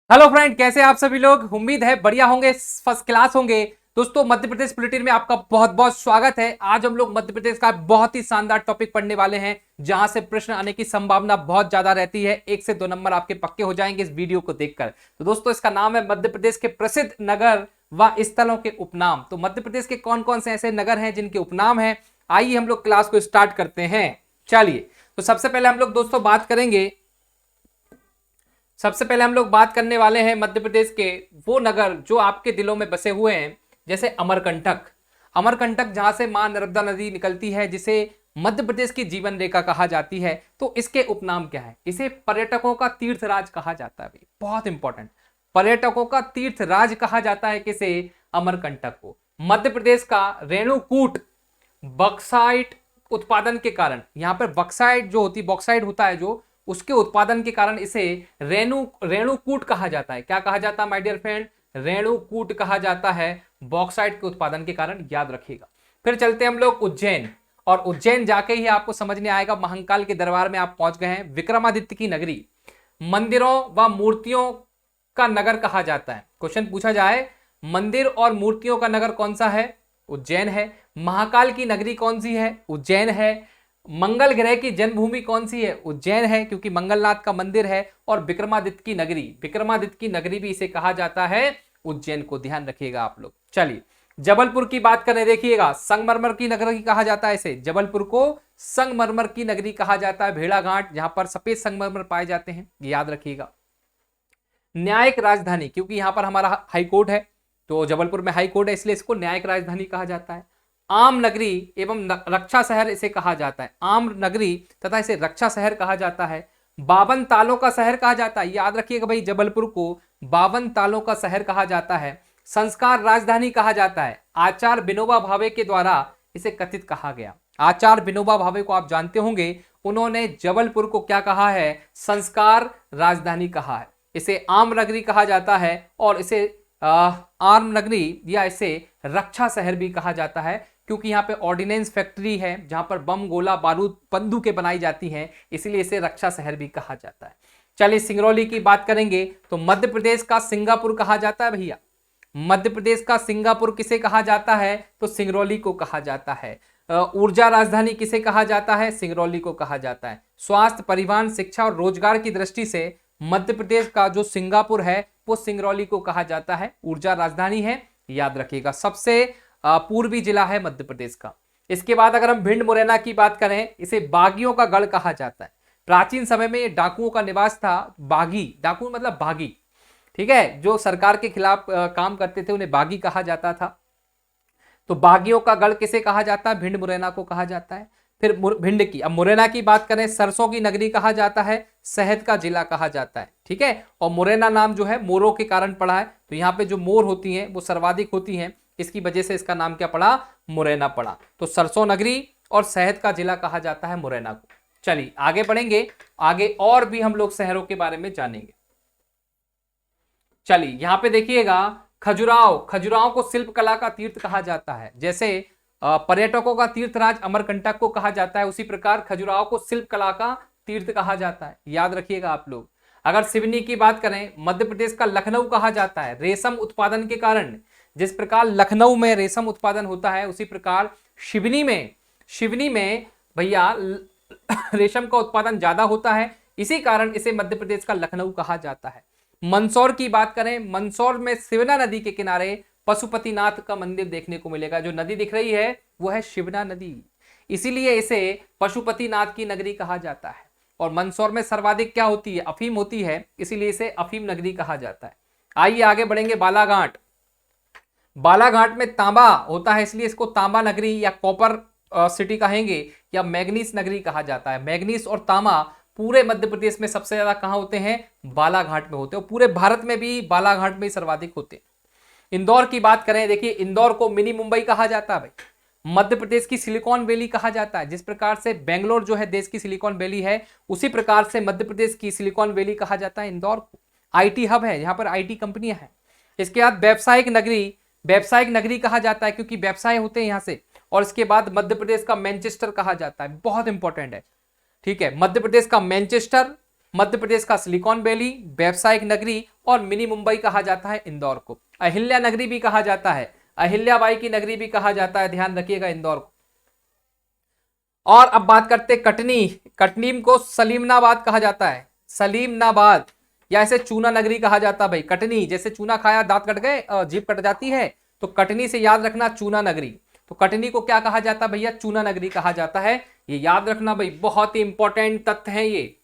Hello friend, कैसे आप सभी लोग। उम्मीद है बढ़िया होंगे, फर्स्ट क्लास होंगे। दोस्तों, मध्य प्रदेश बुलेटिन में आपका बहुत बहुत स्वागत है। आज हम लोग मध्य प्रदेश का बहुत ही शानदार टॉपिक पढ़ने वाले हैं, जहां से प्रश्न आने की संभावना बहुत ज्यादा रहती है। 1 से 2 नंबर आपके पक्के हो जाएंगे इस वीडियो को देखकर। तो दोस्तों, इसका नाम है मध्य प्रदेश के प्रसिद्ध नगर व स्थलों के उपनाम। तो मध्य प्रदेश के कौन कौन से ऐसे नगर हैं जिनके उपनाम है, आइए हम लोग क्लास को स्टार्ट करते हैं। चलिए, तो सबसे पहले हम लोग दोस्तों बात करने वाले हैं मध्य प्रदेश के वो नगर जो आपके दिलों में बसे हुए हैं। जैसे अमरकंटक। अमरकंटक जहां से मां नर्मदा नदी निकलती है, जिसे मध्य प्रदेश की जीवन रेखा कहा जाती है। तो इसके उपनाम क्या है? इसे पर्यटकों का तीर्थराज कहा जाता है। बहुत इंपॉर्टेंट, पर्यटकों का तीर्थराज कहा जाता है किसे? अमरकंटक को। मध्य प्रदेश का रेणुकूट बॉक्साइट उत्पादन के कारण, यहां पर बॉक्साइट जो होती, बॉक्साइट होता है जो, उसके उत्पादन के कारण इसे रेणुकूट कहा जाता है। क्या कहा जाता है माय डियर फ्रेंड? रेणुकूट कहा जाता है, बॉक्साइट के उत्पादन के कारण, याद रखिएगा। फिर चलते हम लोग उज्जैन, और उज्जैन जाके ही आपको समझ में आएगा, महाकाल के दरबार में आप पहुंच गए हैं। विक्रमादित्य की नगरी, मंदिरों व मूर्तियों का नगर कहा जाता है। क्वेश्चन पूछा जाए, मंदिर और मूर्तियों का नगर कौन सा है? उज्जैन है। महाकाल की नगरी कौन सी है? उज्जैन है। मंगल ग्रह की जन्मभूमि कौन सी है? उज्जैन है, क्योंकि मंगलनाथ का मंदिर है। और विक्रमादित्य की नगरी भी इसे कहा जाता है, उज्जैन को ध्यान रखिएगा आप लोग। चलिए, जबलपुर की बात करें, देखिएगा, संगमरमर की नगरी कहा जाता है इसे। जबलपुर को संगमरमर की नगरी कहा जाता है। भेड़ाघाट, जहां पर सफेद संगमरमर पाए जाते हैं, याद रखिएगा। न्यायिक राजधानी, क्योंकि यहां पर हमारा हाई कोर्ट है, तो जबलपुर में हाई कोर्ट है, इसलिए इसको न्यायिक राजधानी कहा जाता है। आम नगरी एवं रक्षा शहर इसे कहा जाता है। आम नगरी तथा इसे रक्षा शहर कहा जाता है। 52 तालों का शहर कहा जाता है, याद रखिएगा भाई, जबलपुर को 52 तालों का शहर कहा जाता है। संस्कार राजधानी कहा जाता है। आचार्य विनोबा भावे के द्वारा इसे कथित कहा गया। आचार्य विनोबा भावे को आप जानते होंगे, उन्होंने जबलपुर को क्या कहा है? संस्कार राजधानी कहा है। इसे आम नगरी कहा जाता है, और इसे आर्म नगरी या इसे रक्षा शहर भी कहा जाता है, क्योंकि यहाँ पे ऑर्डिनेंस फैक्ट्री है, जहां पर बम, गोला, बारूद, बंदूकें बनाई जाती हैं, इसलिए इसे रक्षा शहर भी कहा जाता है। चलिए, सिंगरौली की बात करेंगे, तो मध्य प्रदेश का सिंगापुर कहा जाता है भैया। मध्य प्रदेश का सिंगापुर किसे कहा जाता है? तो सिंगरौली को कहा जाता है। ऊर्जा राजधानी किसे कहा जाता है? सिंगरौली को कहा जाता है। स्वास्थ्य, परिवहन, शिक्षा और रोजगार की दृष्टि से मध्य प्रदेश का जो सिंगापुर है, वो सिंगरौली को कहा जाता है। ऊर्जा राजधानी है, याद रखिएगा। सबसे पूर्वी जिला है मध्य प्रदेश का। इसके बाद अगर हम भिंड मुरैना की बात करें, इसे बागियों का गढ़ कहा जाता है। प्राचीन समय में ये डाकुओं का निवास था। बागी, डाकू मतलब बागी, ठीक है, जो सरकार के खिलाफ काम करते थे, उन्हें बागी कहा जाता था। तो बागियों का गढ़ किसे कहा जाता है? भिंड मुरैना को कहा जाता है। फिर भिंड की, अब मुरैना की बात करें, सरसों की नगरी कहा जाता है, शहद का जिला कहा जाता है, ठीक है। और मुरैना नाम जो है मोरों के कारण पड़ा है, तो यहाँ पे जो मोर होती हैं वो सर्वाधिक होती हैं, इसकी वजह से इसका नाम क्या पड़ा? मुरैना पड़ा। तो सरसों नगरी और शहद का जिला कहा जाता है मुरैना को। चलिए आगे बढ़ेंगे, आगे और भी हम लोग शहरों के बारे में जानेंगे। चलिए, यहां पे देखिएगा, खजुराहो को शिल्प कला का तीर्थ कहा जाता है। जैसे पर्यटकों का तीर्थराज अमरकंटक को कहा जाता है, उसी प्रकार खजुराहो को शिल्प कला का तीर्थ कहा जाता है, याद रखिएगा आप लोग। अगर सिवनी की बात करें, मध्य प्रदेश का लखनऊ कहा जाता है, रेशम उत्पादन के कारण। जिस प्रकार लखनऊ में रेशम उत्पादन होता है, उसी प्रकार शिवनी में भैया रेशम का उत्पादन ज्यादा होता है, इसी कारण इसे मध्य प्रदेश का लखनऊ कहा जाता है। मंदसौर की बात करें, मंदसौर में शिवना नदी के किनारे पशुपतिनाथ का मंदिर देखने को मिलेगा। जो नदी दिख रही है वो है शिवना नदी, इसीलिए इसे पशुपतिनाथ की नगरी कहा जाता है। और मंदसौर में सर्वाधिक क्या होती है? अफीम होती है, इसीलिए इसे अफीम नगरी कहा जाता है। आइए आगे बढ़ेंगे। बालाघाट में तांबा होता है, इसलिए इसको तांबा नगरी या कॉपर सिटी कहेंगे, या मैग्नीस नगरी कहा जाता है। मैग्नीस और तांबा पूरे मध्य प्रदेश में सबसे ज्यादा कहां होते हैं? बालाघाट में होते हैं। पूरे भारत में भी बालाघाट में सर्वाधिक होते हैं। इंदौर की बात करें, देखिए, इंदौर को मिनी मुंबई कहा जाता है भाई। मध्य प्रदेश की सिलिकॉन वैली कहा जाता है। जिस प्रकार से बेंगलोर जो है देश की सिलिकॉन वैली है, उसी प्रकार से मध्य प्रदेश की सिलिकॉन वैली कहा जाता है इंदौर को। आईटी हब है, यहाँ पर आईटी कंपनियां हैं। इसके बाद व्यावसायिक नगरी कहा जाता है, क्योंकि व्यवसाय होते हैं यहाँ से। और इसके बाद मध्य प्रदेश का मैनचेस्टर कहा जाता है, बहुत इंपॉर्टेंट है, ठीक है। मध्य प्रदेश का मैनचेस्टर, मध्य प्रदेश का सिलिकॉन वैली, व्यवसायिक नगरी और मिनी मुंबई कहा जाता है इंदौर को। अहिल्या नगरी भी कहा जाता है, अहिल्याबाई की नगरी भी कहा जाता है, ध्यान रखिएगा इंदौर को। और अब बात करते हैं कटनी। कटनी को सलीमनाबाद कहा जाता है, सलीमनाबाद, या इसे चूना नगरी कहा जाता है भाई। कटनी, जैसे चूना खाया दांत कट गए, जीभ कट जाती है, तो कटनी से याद रखना चूना नगरी। तो कटनी को क्या कहा जाता है भैया? चूना नगरी कहा जाता है। ये याद रखना भाई, बहुत ही इंपॉर्टेंट तथ्य है ये।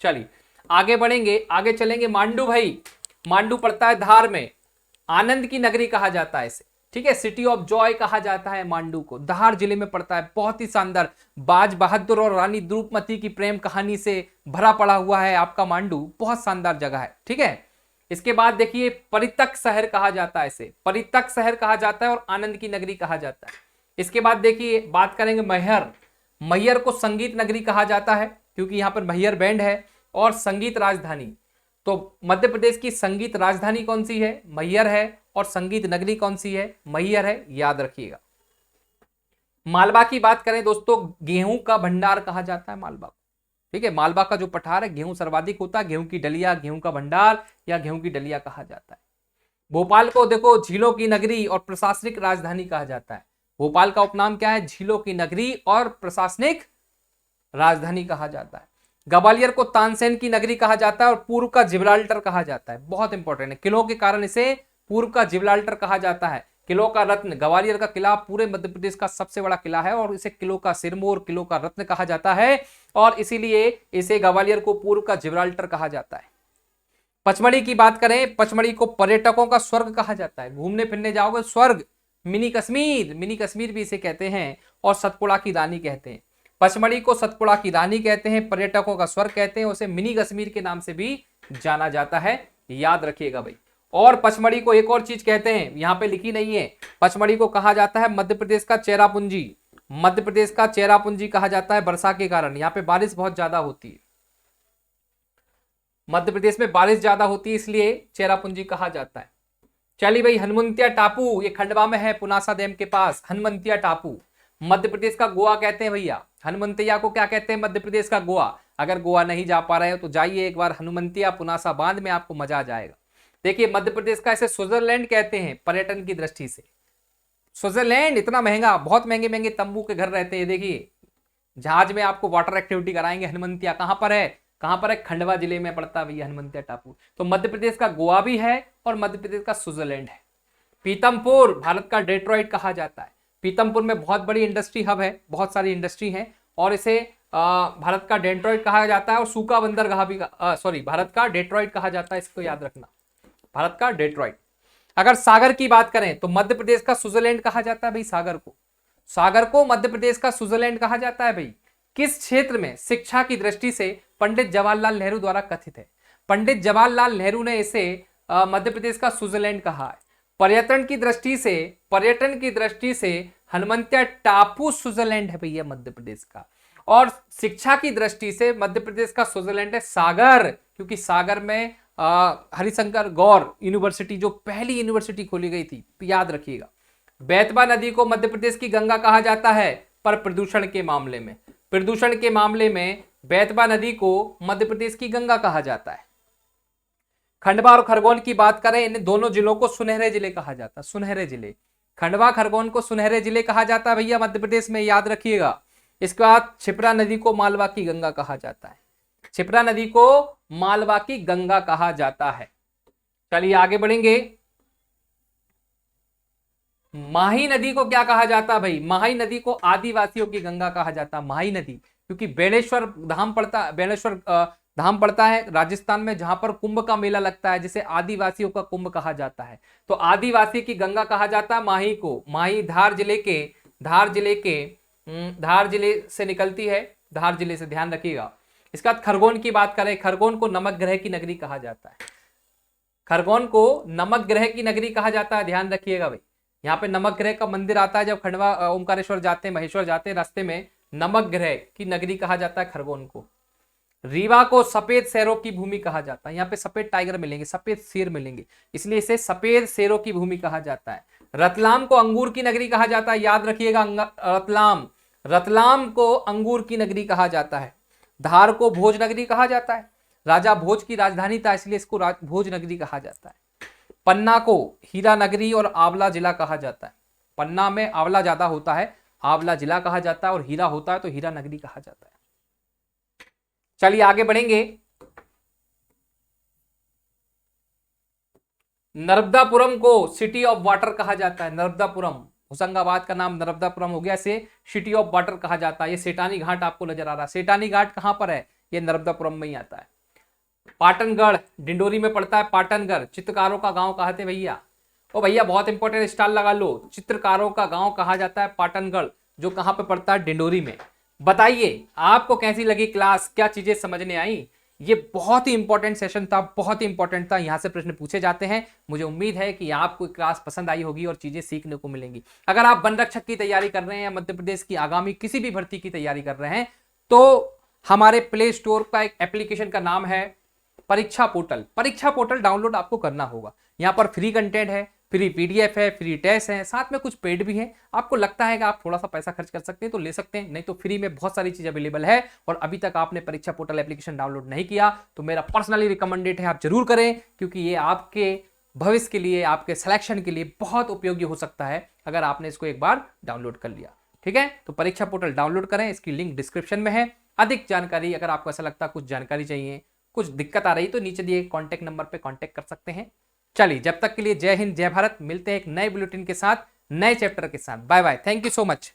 चलिए आगे बढ़ेंगे, आगे चलेंगे। मांडू भाई, मांडू पड़ता है धार में, आनंद की नगरी कहा जाता है इसे, ठीक है। सिटी ऑफ जॉय कहा जाता है मांडू को, धार जिले में पड़ता है। बहुत ही शानदार, बाज बहादुर और रानी द्रुपमती की प्रेम कहानी से भरा पड़ा हुआ है आपका मांडू, बहुत शानदार जगह है, ठीक है। इसके बाद देखिए परितक शहर कहा जाता है इसे, परितक शहर कहा जाता है और आनंद की नगरी कहा जाता है। इसके बाद देखिए बात करेंगे मैहर। मैहर को संगीत नगरी कहा जाता है क्योंकि यहाँ पर मैहर बैंड है, और संगीत राजधानी। तो मध्य प्रदेश की संगीत राजधानी कौन सी है? मैहर है। और संगीत नगरी कौन सी है? मैहर है, याद रखिएगा। मालवा की बात करें दोस्तों, गेहूं का भंडार कहा जाता है मालवा को, ठीक है। मालवा का जो पठार है, गेहूं सर्वाधिक होता है, गेहूं की डलिया, गेहूं का भंडार या गेहूं की डलिया कहा जाता है। भोपाल को देखो झीलों की नगरी और प्रशासनिक राजधानी कहा जाता है। भोपाल का उपनाम क्या है? झीलों की नगरी और प्रशासनिक राजधानी कहा जाता है। ग्वालियर को तानसेन की नगरी कहा जाता है और पूर्व का जिब्राल्टर कहा जाता है, बहुत इंपॉर्टेंट है। किलों के कारण इसे पूर्व का जिब्राल्टर कहा जाता है। किलों का रत्न, ग्वालियर का किला पूरे मध्य प्रदेश का सबसे बड़ा किला है और इसे किलों का सिरमौर, किलों का रत्न कहा जाता है, और इसीलिए इसे ग्वालियर को पूर्व का जिब्राल्टर कहा जाता है। पचमढ़ी की बात करें, पचमढ़ी को पर्यटकों का स्वर्ग कहा जाता है, घूमने फिरने जाओगे स्वर्ग। मिनी कश्मीर, मिनी कश्मीर भी इसे कहते हैं, और सतपुड़ा की रानी कहते हैं। पचमढ़ी को सतपुड़ा की रानी कहते हैं, पर्यटकों का स्वर्ग कहते हैं, उसे मिनी कश्मीर के नाम से भी जाना जाता है, याद रखिएगा भाई। और पचमढ़ी को एक और चीज कहते हैं, यहां पे लिखी नहीं है, पचमढ़ी को कहा जाता है मध्य प्रदेश का चेरापूंजी। मध्य प्रदेश का चेरापूंजी कहा जाता है वर्षा के कारण, यहाँ पे बारिश बहुत ज्यादा होती है, मध्य प्रदेश में बारिश ज्यादा होती है, इसलिए चेरापूंजी कहा जाता है। चलिए भाई, हनुमंतिया टापू, ये खंडवा में है, पुनासा डैम के पास हनुमंतिया टापू। मध्य प्रदेश का गोवा कहते हैं भैया, हनुमंतिया को क्या कहते हैं? मध्य प्रदेश का गोवा। अगर गोवा नहीं जा पा रहे हो तो जाइए एक बार हनुमंतिया पुनासा बांध में, आपको मजा आ जाएगा। देखिए मध्य प्रदेश का इसे स्विट्जरलैंड कहते हैं पर्यटन की दृष्टि से। स्विट्जरलैंड इतना महंगा, बहुत महंगे महंगे तंबू के घर रहते हैं। देखिए जहाज में आपको वाटर एक्टिविटी कराएंगे। हनुमंतिया कहां पर है? कहां पर है? खंडवा जिले में पड़ता है भैया हनुमंतिया टापू। तो मध्य प्रदेश का गोवा भी है और मध्य प्रदेश का स्विट्जरलैंड है। पीतमपुर भारत का डेट्रॉइट कहा जाता है। पीतमपुर में बहुत बड़ी इंडस्ट्री हब है, बहुत सारी इंडस्ट्री है, और इसे भारत का डेट्रॉइट कहा जाता है, और सूखा बंदरगाह भी भारत का डेट्रॉइट कहा जाता है, इसको याद रखना, भारत का डेट्रॉइट। अगर सागर की बात करें तो मध्य प्रदेश का स्विट्जरलैंड कहा जाता है भाई सागर को। सागर को मध्य प्रदेश का स्विट्जरलैंड कहा जाता है भाई। किस क्षेत्र में शिक्षा की दृष्टि से पंडित जवाहरलाल नेहरू द्वारा कथित है? पंडित जवाहरलाल नेहरू ने इसे मध्य प्रदेश का स्विट्जरलैंड कहा है। पर्यटन की दृष्टि से हनुमंतिया टापू स्विट्जरलैंड है भैया मध्य प्रदेश का, और शिक्षा की दृष्टि से मध्य प्रदेश का स्विट्जरलैंड है सागर, क्योंकि सागर में हरिशंकर गौर यूनिवर्सिटी, जो पहली यूनिवर्सिटी खोली गई थी, याद रखिएगा। बेतवा नदी को मध्य प्रदेश की गंगा कहा जाता है, पर प्रदूषण के मामले में बेतवा नदी को मध्य प्रदेश की गंगा कहा जाता है। खंडवा और खरगोन की बात करें, इन दोनों जिलों को सुनहरे जिले कहा जाता है, सुनहरे जिले। खंडवा खरगोन को सुनहरे जिले कहा जाता है भैया मध्य प्रदेश में, याद रखिएगा। इसके बाद क्षिप्रा नदी को मालवा की गंगा कहा जाता है, क्षिप्रा नदी को मालवा की गंगा कहा जाता है। चलिए आगे बढ़ेंगे। माही नदी को क्या कहा जाता है भाई? माही नदी को आदिवासियों की गंगा कहा जाता है, माही नदी, क्योंकि बेणेश्वर धाम पड़ता है राजस्थान में, जहां पर कुंभ का मेला लगता है, जिसे आदिवासियों का कुंभ कहा जाता है। तो आदिवासी की गंगा कहा जाता है माही को। माही धार जिले से निकलती है, धार जिले से, ध्यान रखिएगा। इसके बाद खरगोन की बात करें, खरगोन को नमक ग्रह की नगरी कहा जाता है, खरगोन को नमक ग्रह की नगरी कहा जाता है, ध्यान रखिएगा भाई। यहाँ पे नमक ग्रह का मंदिर आता है, जब खंडवा ओमकारेश्वर जाते हैं, महेश्वर जाते हैं, रास्ते में नमक ग्रह की नगरी कहा जाता है खरगोन को। रीवा को सफेद शेरों की भूमि कहा जाता है, यहाँ पे सफेद टाइगर मिलेंगे, सफेद शेर मिलेंगे, इसलिए इसे सफेद शेरों की भूमि कहा जाता है। रतलाम को अंगूर की नगरी कहा जाता है, याद रखिएगा, रतलाम को अंगूर की नगरी कहा जाता है। धार को भोज नगरी कहा जाता है। राजा भोज की राजधानी था, इसलिए इसको भोज नगरी कहा जाता है। पन्ना को हीरा नगरी और आंवला जिला कहा जाता है। पन्ना में आंवला ज्यादा होता है, आंवला जिला कहा जाता है, और हीरा होता है तो हीरा नगरी कहा जाता है। चलिए आगे बढ़ेंगे। नर्मदापुरम को सिटी ऑफ वाटर कहा जाता है। नर्मदापुरम, होशंगाबाद का नाम नर्मदापुरम हो गया, इसे सिटी ऑफ वाटर कहा जाता है। ये सेठानी घाट आपको नजर आ रहा है, सेठानी घाट कहां पर है? ये नर्मदापुरम में ही आता है। पाटनगढ़ डिंडोरी में पड़ता है। पाटनगढ़ चित्रकारों का गांव कहा थे भैया? ओ भैया बहुत इंपॉर्टेंट, स्टार लगा लो, चित्रकारों का गांव कहा जाता है पाटनगढ़, जो कहां पे पड़ता है? डिंडोरी में। बताइए आपको कैसी लगी क्लास, क्या चीजें समझने आई? ये बहुत ही इंपॉर्टेंट सेशन था, बहुत ही इंपॉर्टेंट था, यहां से प्रश्न पूछे जाते हैं। मुझे उम्मीद है कि आपको क्लास पसंद आई होगी और चीजें सीखने को मिलेंगी। अगर आप वन रक्षक की तैयारी कर रहे हैं या मध्य प्रदेश की आगामी किसी भी भर्ती की तैयारी कर रहे हैं, तो हमारे प्ले स्टोर का एक एप्लीकेशन का नाम है परीक्षा पोर्टल। परीक्षा पोर्टल डाउनलोड आपको करना होगा। यहाँ पर फ्री कंटेंट है, फ्री पीडीएफ है, फ्री टेस्ट है, साथ में कुछ पेड भी है। आपको लगता है कि आप थोड़ा सा पैसा खर्च कर सकते हैं तो ले सकते हैं, नहीं तो फ्री में बहुत सारी चीज अवेलेबल है। और अभी तक आपने परीक्षा पोर्टल एप्लीकेशन डाउनलोड नहीं किया तो मेरा पर्सनली रिकमेंडेड है आप जरूर करें, क्योंकि ये आपके भविष्य के लिए, आपके सिलेक्शन के लिए बहुत उपयोगी हो सकता है अगर आपने इसको एक बार डाउनलोड कर लिया। ठीक है, तो परीक्षा पोर्टल डाउनलोड करें, इसकी लिंक डिस्क्रिप्शन में है। अधिक जानकारी, अगर आपको ऐसा लगता है कुछ जानकारी चाहिए, कुछ दिक्कत आ रही तो नीचे दिए कॉन्टैक्ट नंबर पे कॉन्टैक्ट कर सकते हैं। चलिए जब तक के लिए जय हिंद जय भारत, मिलते हैं एक नए बुलेटिन के साथ, नए चैप्टर के साथ। Bye bye, thank you so much.